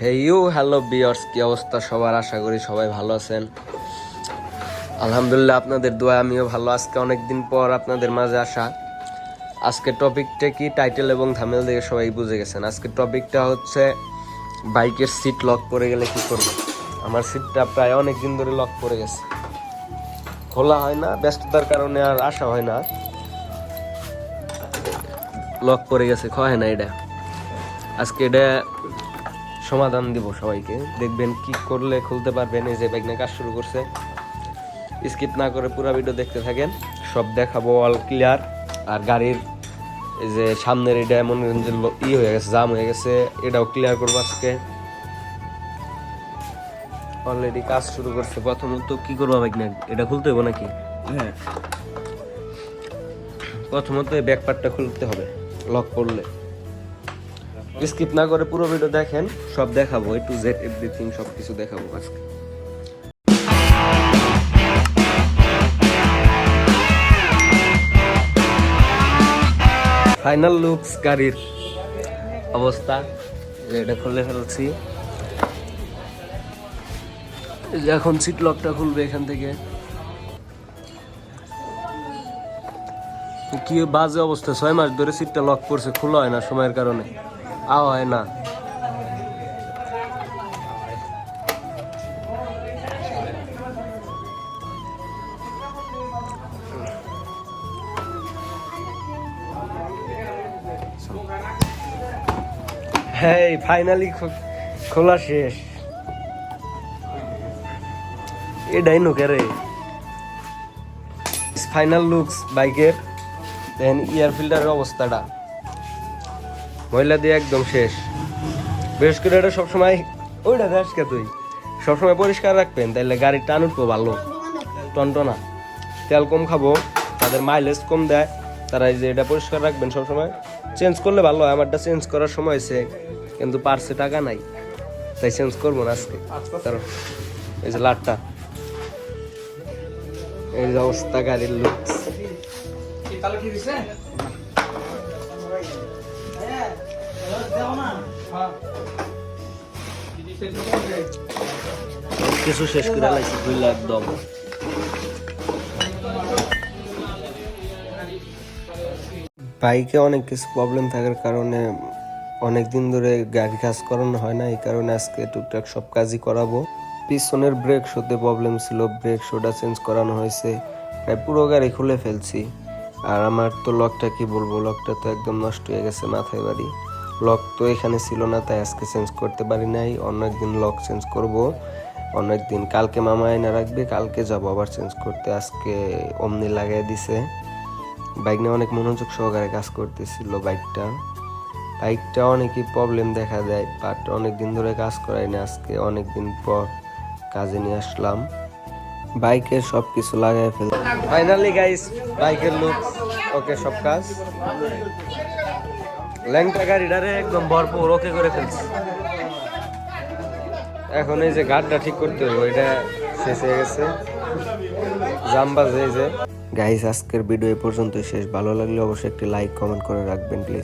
Hello বিয়ার্স, কি অবস্থা সবার? আশা করি সবাই ভালো আছেন। আলহামদুলিল্লাহ, আপনাদের দোয়া আমিও ভালো। আজকে অনেকদিন পর আপনাদের মাঝে আসা। আজকে টপিকটা কি, টাইটেল এবং থাম্বনেল দেখে সবাই বুঝে গেছেন। আজকে টপিকটা হচ্ছে বাইকের সিট লক পড়ে গেলে কি করব। আমার সিটটা প্রায় অনেক দিন ধরে লক পড়ে গেছে, খোলা হয় না, ব্যস্ততার কারণে আর আসা হয় না। লক পড়ে গেছে, হয় না এটা। আজকে এটা সমাধান দিব সবাইকে, দেখবেন কি করলে খুলতে পারবেন। এই যে বাইক নিয়ে কাজ শুরু করছে, স্কিপ না করে পুরো ভিডিও দেখতে থাকেন, সব দেখাবো অল ক্লিয়ার। আর গাড়ির এই যে সামনের এটা এমন যে হয়ে গেছে, জাম হয়ে গেছে, এটাও ক্লিয়ার করবো আজকে। অলরেডি কাজ শুরু করছে। প্রথমত কি করবো বাইক নিয়ে, এটা খুলতে হবে নাকি? হ্যাঁ, প্রথমত এই ব্যাক পার্টটা খুলতে হবে লক করলে। স্কিপ না করে পুরো ভিডিও দেখেন, সব দেখাবো, A to Z এভরিথিং সব কিছু দেখাবো আজকে। ফাইনাল লুকস গাড়ির অবস্থা, যে এটা খুলে ফেলছি। এই যে এখন সিট লকটা খুলবে এখান থেকে। কি বাজে অবস্থা, 6 মাস ধরে সিটটা লক করছে, খোলা হয় না সময়ের কারণে, হয় না। হ্যাঁ, ফাইনালি খোলা শেষ। এটাই নোকে ফাইনাল লুকস বাইকের। দেন এয়ার ফিল্টারের অবস্থাটা ময়লা দিয়ে একদম শেষ। বিশেষ করে এটা সবসময়, ওইটা দেখ তুই সবসময় পরিষ্কার রাখবেন, তাইলে গাড়ির টান উঠবো ভালো, টনটনা। তেল কম খাবো, তাদের মাইলেজ কম দেয়, তারা এই যে এটা পরিষ্কার রাখবেন সবসময়। চেঞ্জ করলে ভালো হয়। আমারটা চেঞ্জ করার সময় হয়েছে, কিন্তু পার্সে টাকা নাই, তাই চেঞ্জ করবো না আজকে। কারণ এই যে লাটটা, এই যে অবস্থা গাড়ির লুকস। কিছু শেষ করে লাগছে, খুললে একদম। বাইকে অনেক কিছু প্রবলেম থাকার কারণে অনেক দিন ধরে গাড়ি কাজ করানো হয় না, এই কারণে আজকে টুকটাক সব কাজই করাবো। পিছনের ব্রেক শোতে প্রবলেম ছিল, ব্রেক শোটা চেঞ্জ করানো হয়েছে, প্রায় পুরো গাড়ি খুলে ফেলছি। আর আমার তো লকটা কি বলবো, লকটা তো একদম নষ্ট হয়ে গেছে, মাথায় বাড়ি। লক তো এখানে ছিল না, তাই আজকে চেঞ্জ করতে পারি নাই। অন্য একদিন লক চেঞ্জ করব, অন্য একদিন। কালকে মামা এনে রাখবে, কালকে যাবো আবার চেঞ্জ করতে। আজকে অমনি লাগাই দিছে। বাইক নিয়ে অনেক মনোযোগ সহকারে কাজ করতেছিল। বাইকটা অনেকই প্রবলেম দেখা দেয়, বাট অনেক দিন ধরে কাজ করাই না, আজকে অনেক দিন পর কাজে নিয়ে আসলাম। বাইকের সব কিছু লাগাই ফেল। ফাইনালি গাইস, বাইকের লুক ওকে, সব কাজ। ল্যাংটা গাড়িটারে একদম ভরপুর ওকে করে ফেলছি। এখন এই যে গাড়িটা ঠিক করতে হবে, ওইটা শেষ হয়ে গেছে, জাম বাজে। এই যে গাইস, আজকের ভিডিও এই পর্যন্তই শেষ। ভালো লাগলে অবশ্যই একটি লাইক কমেন্ট করে রাখবেন প্লিজ।